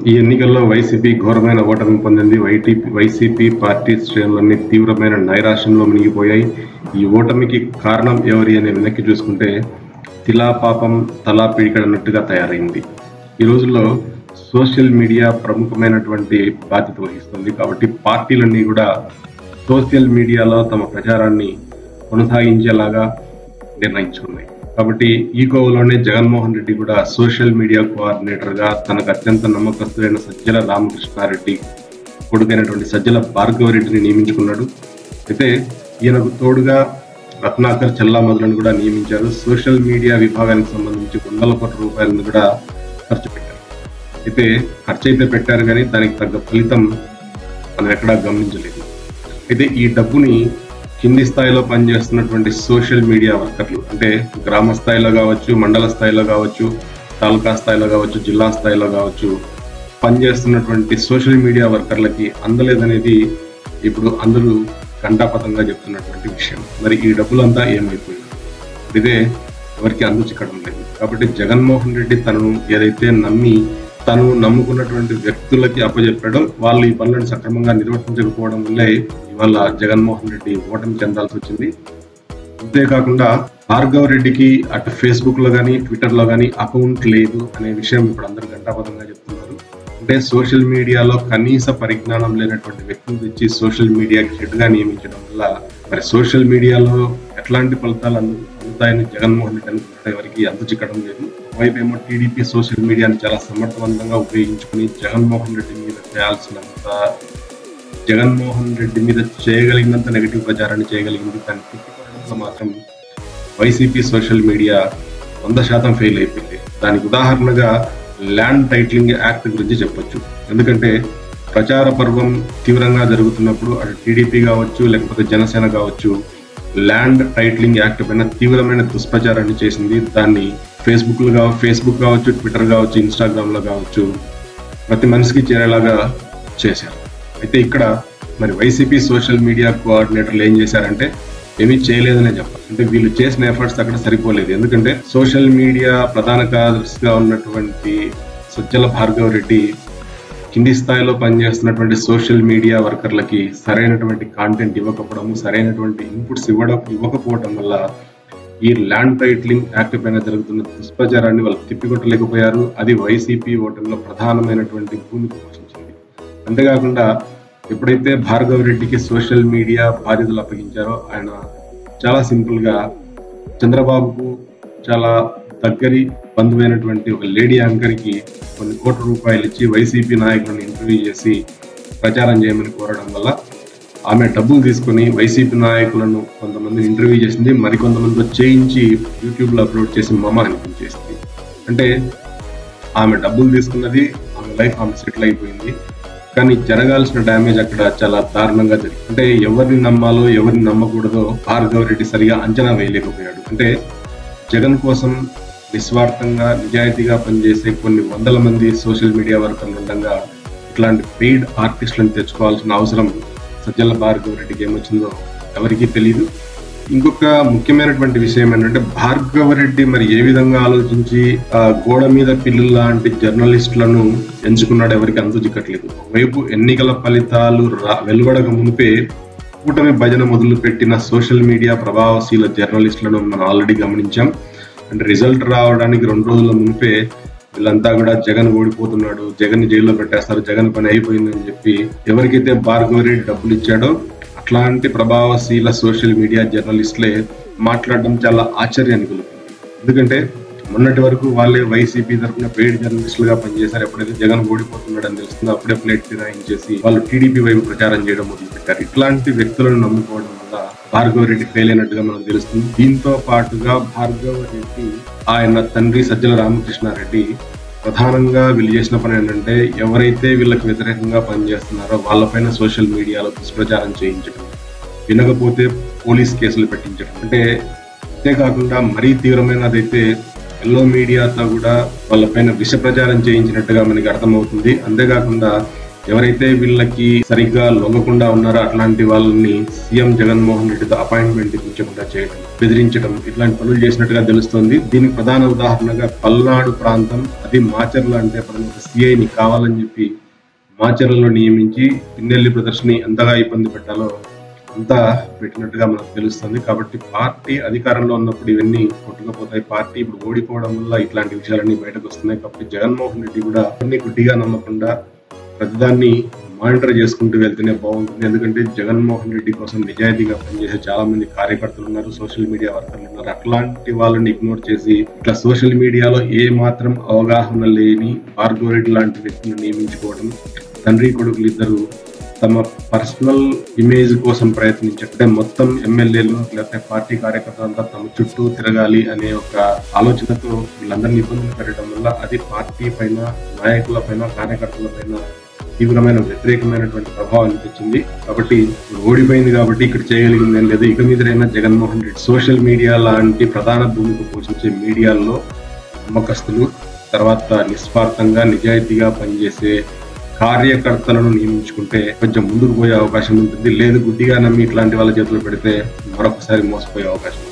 ఈ ఎన్నికల్లో వైసీపీ ఘోరమైన ఓటమి పొందింది. వైసీపీ పార్టీ శ్రేణులన్నీ తీవ్రమైన నైరాశ్యంలో మునిగిపోయాయి. ఈ ఓటమికి కారణం ఎవరి అనే వెనక్కి చూసుకుంటే తిలా పాపం తలా పిడికడన్నట్టుగా తయారైంది. ఈ రోజుల్లో సోషల్ మీడియా ప్రముఖమైనటువంటి బాధ్యత వహిస్తుంది. కాబట్టి పార్టీలన్నీ కూడా సోషల్ మీడియాలో తమ ప్రచారాన్ని కొనసాగించేలాగా నిర్ణయించుకున్నాయి. కాబట్టి ఈ కోవలోనే జగన్మోహన్ రెడ్డి కూడా సోషల్ మీడియా కోఆర్డినేటర్ గా తనకు అత్యంత నమ్మకస్తులైన సజ్జల రామకృష్ణారెడ్డి కొడుకైనటువంటి సజ్జల భార్గవరెడ్డిని నియమించుకున్నాడు. అయితే ఈయనకు తోడుగా రత్నాకర్ చెల్లామదులను కూడా నియమించారు. సోషల్ మీడియా విభాగానికి సంబంధించి వందల కోట్ల రూపాయలను కూడా ఖర్చు పెట్టారు. అయితే ఖర్చు అయితే పెట్టారు కానీ దానికి తగ్గ ఫలితం మనం ఎక్కడా గమనించలేదు. అయితే ఈ డబ్బుని కింది స్థాయిలో పనిచేస్తున్నటువంటి సోషల్ మీడియా వర్కర్లు, అంటే గ్రామ స్థాయిలో కావచ్చు, మండల స్థాయిలో కావచ్చు, తాలూకా స్థాయిలో కావచ్చు, జిల్లా స్థాయిలో కావచ్చు, పనిచేస్తున్నటువంటి సోషల్ మీడియా వర్కర్లకి అందలేదనేది ఇప్పుడు అందరూ ఘంటాపథంగా చెప్తున్నటువంటి విషయం. మరి ఈ డబ్బులంతా ఏమైపోయింది? ఇదే ఎవరికి చిక్కడం లేదు. కాబట్టి జగన్మోహన్ రెడ్డి తనను ఏదైతే తను నమ్ముకున్నటువంటి వ్యక్తులకి అప్పచెప్పాడో వాళ్ళు ఈ పనులను సక్రమంగా నిర్వర్తించకపోవడం వల్లే ఇవాళ జగన్మోహన్ రెడ్డి ఓటమి చెందాల్సి వచ్చింది. అంతేకాకుండా భార్గవ రెడ్డికి అటు ఫేస్బుక్ లో కానీ ట్విట్టర్ లో కానీ అకౌంట్ లేదు అనే విషయం ఇప్పుడు అందరూ ఘంటాపథంగా చెప్తున్నారు. అంటే సోషల్ మీడియాలో కనీస పరిజ్ఞానం లేనటువంటి వ్యక్తులు తెచ్చి సోషల్ మీడియాకి హెడ్ గా నియమించడం వల్ల మరి సోషల్ మీడియాలో ఎట్లాంటి ఫలితాలు అందుతాయని జగన్మోహన్ రెడ్డి అనుకుంటే ఎవరికి చిక్కడం లేదు. ఒకవైపు ఏమో టీడీపీ సోషల్ మీడియాని చాలా సమర్థవంతంగా ఉపయోగించుకుని జగన్మోహన్ రెడ్డి మీద చేయగలిగినంత నెగిటివ్ ప్రచారాన్ని చేయగలిగింది. దాన్ని తిప్పికొనడంలో మాత్రం వైసీపీ సోషల్ మీడియా 100% ఫెయిల్ అయిపోయింది. దానికి ఉదాహరణగా ల్యాండ్ టైటిలింగ్ యాక్ట్ గురించి చెప్పొచ్చు. ఎందుకంటే ప్రచార పర్వం తీవ్రంగా జరుగుతున్నప్పుడు అటు టీడీపీ కావచ్చు, లేకపోతే జనసేన కావచ్చు, ల్యాండ్ టైటిలింగ్ యాక్ట్ పైన తీవ్రమైన దుష్ప్రచారాన్ని చేసింది. దాన్ని ఫేస్బుక్ కావచ్చు, ట్విట్టర్ కావచ్చు, ఇన్స్టాగ్రామ్ లో కావచ్చు, ప్రతి మనిషికి చేరేలాగా చేశారు. అయితే ఇక్కడ మరి వైసీపీ సోషల్ మీడియా కోఆర్డినేటర్లు ఏం చేశారంటే ఏమీ చేయలేదనే చెప్పాలి. అంటే వీళ్ళు చేసిన ఎఫర్ట్స్ అక్కడ సరిపోలేదు. ఎందుకంటే సోషల్ మీడియా ప్రధాన కార్యదర్శిగా ఉన్నటువంటి సజ్జల భార్గవ రెడ్డి కింది స్థాయిలో పనిచేస్తున్నటువంటి సోషల్ మీడియా వర్కర్లకి సరైనటువంటి కాంటెంట్ ఇవ్వకపోవడము, సరైనటువంటి ఇన్పుట్స్ ఇవ్వకపోవడం వల్ల ఈ ల్యాండ్ టైటిలింగ్ యాక్ట్ పైన జరుగుతున్న దుష్ప్రచారాన్ని వాళ్ళు తిప్పికొట్టలేకపోయారు. అది వైసీపీ ఓటమిలో ప్రధానమైనటువంటి భూమిక పోషించింది. అంతేకాకుండా ఎప్పుడైతే భార్గవ రెడ్డికి సోషల్ మీడియా బాధ్యతలు అప్పగించారో ఆయన చాలా సింపుల్ గా చంద్రబాబుకు చాలా దగ్గరి బంధువైనటువంటి ఒక లేడీ యాంకర్ కి కొన్ని కోట్ల రూపాయలు ఇచ్చి వైసీపీ నాయకులను ఇంటర్వ్యూ చేసి ప్రచారం చేయమని కోరడం వల్ల ఆమె డబ్బులు తీసుకుని వైసీపీ నాయకులను కొంతమందిని ఇంటర్వ్యూ చేసింది. మరికొంతమందితో చేయించి యూట్యూబ్ లో అప్లోడ్ చేసి మమ అనిపించేసింది. అంటే ఆమె డబ్బులు తీసుకున్నది, ఆమె లైఫ్ ఆమె సెటిల్ అయిపోయింది. కానీ జరగాల్సిన డ్యామేజ్ అక్కడ చాలా దారుణంగా జరిగింది. అంటే ఎవరిని నమ్మాలో ఎవరిని నమ్మకూడదో భార్గవ రెడ్డి సరిగా అంచనా వేయలేకపోయాడు. అంటే జగన్ కోసం నిస్వార్థంగా నిజాయితీగా పనిచేసే కొన్ని వందల మంది సోషల్ మీడియా వర్కర్లు ఉండగా ఇట్లాంటి పెయిడ్ ఆర్టిస్టులను తెచ్చుకోవాల్సిన అవసరం సజ్జల భార్గవ రెడ్డికి ఏమొచ్చిందో ఎవరికీ తెలియదు. ఇంకొక ముఖ్యమైనటువంటి విషయం ఏంటంటే భార్గవ రెడ్డి మరి ఏ విధంగా ఆలోచించి గోడ మీద పిల్లులు లాంటి జర్నలిస్టులను ఎంచుకున్నాడు ఎవరికి చిక్కట్లేదు. ఒకవైపు ఎన్నికల ఫలితాలు వెలువడక మునిపే కూటమి భజన మొదలు పెట్టిన సోషల్ మీడియా ప్రభావశీల జర్నలిస్టులను మనం ఆల్రెడీ గమనించాం. అంటే రిజల్ట్ రావడానికి 2 రోజుల మునిపే వీళ్ళంతా కూడా జగన్ ఓడిపోతున్నాడు, జగన్ జైల్లో పెట్టేస్తారు, జగన్ పని అయిపోయిందని చెప్పి ఎవరికైతే భార్గవ రెడ్డి డబ్బులు ఇచ్చాడో అట్లాంటి ప్రభావశీల సోషల్ మీడియా జర్నలిస్టులే మాట్లాడడం చాలా ఆశ్చర్యాన్ని కలుగుతుంది. ఎందుకంటే మొన్నటి వరకు వాళ్ళే వైసీపీ తరఫున పెయిడ్ జర్నలిస్టులుగా పనిచేశారు. ఎప్పుడైతే జగన్ ఓడిపోతున్నాడని తెలుస్తుందో అప్పుడే ప్లేట్ ఫిరాయించేసి వాళ్ళు టీడీపీ వైపు ప్రచారం చేయడం మొదలుపెట్టారు. ఇట్లాంటి వ్యక్తులను నమ్ముకోవడం వల్ల భార్గవ రెడ్డి ఫెయిల్ అయినట్టుగా మనకు తెలుస్తుంది. దీంతో పాటుగా భార్గవ రెడ్డి ఆయన తండ్రి సజ్జల రామకృష్ణారెడ్డి ప్రధానంగా వీళ్ళు చేసిన పని ఏంటంటే ఎవరైతే వీళ్ళకి వ్యతిరేకంగా పనిచేస్తున్నారో వాళ్ళపైన సోషల్ మీడియాలో దుష్ప్రచారం చేయించడం, వినకపోతే పోలీస్ కేసులు పెట్టించడం. అంటే అంతేకాకుండా మరీ తీవ్రమైనదైతే ఎల్లో మీడియాతో కూడా వాళ్ళపైన విష ప్రచారం చేయించినట్టుగా మనకి అర్థమవుతుంది. అంతేకాకుండా ఎవరైతే వీళ్ళకి సరిగ్గా లొంగకుండా ఉన్నారో అట్లాంటి వాళ్ళని సీఎం జగన్మోహన్ రెడ్డితో అపాయింట్మెంట్ ఇప్పించకుండా చేయడం, బెదిరించడం ఇట్లాంటి పనులు చేసినట్టుగా తెలుస్తోంది. దీనికి ప్రధాన ఉదాహరణగా పల్నాడు ప్రాంతం, అది మాచర్ల అంటే ఒక సిఐని కావాలని చెప్పి మాచర్లలో నియమించి పిన్నెల్లి బ్రదర్స్ ని ఎంతగా ఇబ్బంది పెట్టాలో అంతా పెట్టినట్టుగా మనకు తెలుస్తుంది. కాబట్టి పార్టీ అధికారంలో ఉన్నప్పుడు ఇవన్నీ కొట్టుకుపోతాయి. పార్టీ ఇప్పుడు ఓడిపోవడం వల్ల ఇట్లాంటి విషయాలన్నీ బయటకు వస్తున్నాయి. కాబట్టి జగన్మోహన్ రెడ్డి కూడా అన్ని గుడ్డిగా నమ్మకుండా ప్రతిదాన్ని మానిటర్ చేసుకుంటూ వెళ్తేనే బాగుంటుంది. ఎందుకంటే జగన్మోహన్ రెడ్డి కోసం నిజాయితీగా పనిచేసే చాలా మంది కార్యకర్తలు ఉన్నారు, సోషల్ మీడియా వర్కర్లు ఉన్నారు. అట్లాంటి వాళ్ళని ఇగ్నోర్ చేసి ఇట్లా సోషల్ మీడియాలో ఏ మాత్రం అవగాహన లేని భార్గవ్ రెడ్డి లాంటి వ్యక్తిని నియమించుకోవడం, తండ్రి కొడుకులు ఇద్దరు తమ పర్సనల్ ఇమేజ్ కోసం ప్రయత్నించే మొత్తం ఎమ్మెల్యేలు లేకపోతే పార్టీ కార్యకర్తలంతా తమ చుట్టూ తిరగాలి అనే ఒక ఆలోచనతో వీళ్ళందరినీ ఇబ్బందులు పెట్టడం వల్ల అది పార్టీ పైన, నాయకుల పైన, కార్యకర్తల పైన తీవ్రమైన వ్యతిరేకమైనటువంటి ప్రభావం అనిపించింది. కాబట్టి ఓడిపోయింది కాబట్టి ఇక్కడ చేయగలిగింది ఏం లేదు. ఇక మీదైనా జగన్మోహన్ రెడ్డి సోషల్ మీడియా లాంటి ప్రధాన భూమిక పోషించే మీడియాల్లో నమ్మకస్తులు, తర్వాత నిస్వార్థంగా నిజాయితీగా పనిచేసే కార్యకర్తలను నియమించుకుంటే కొంచెం ముందుకు పోయే అవకాశం ఉంటుంది. లేదు గుడ్డిగా నమ్మి ఇట్లాంటి వాళ్ళ చేతిలో పెడితే మరొకసారి మోసపోయే అవకాశం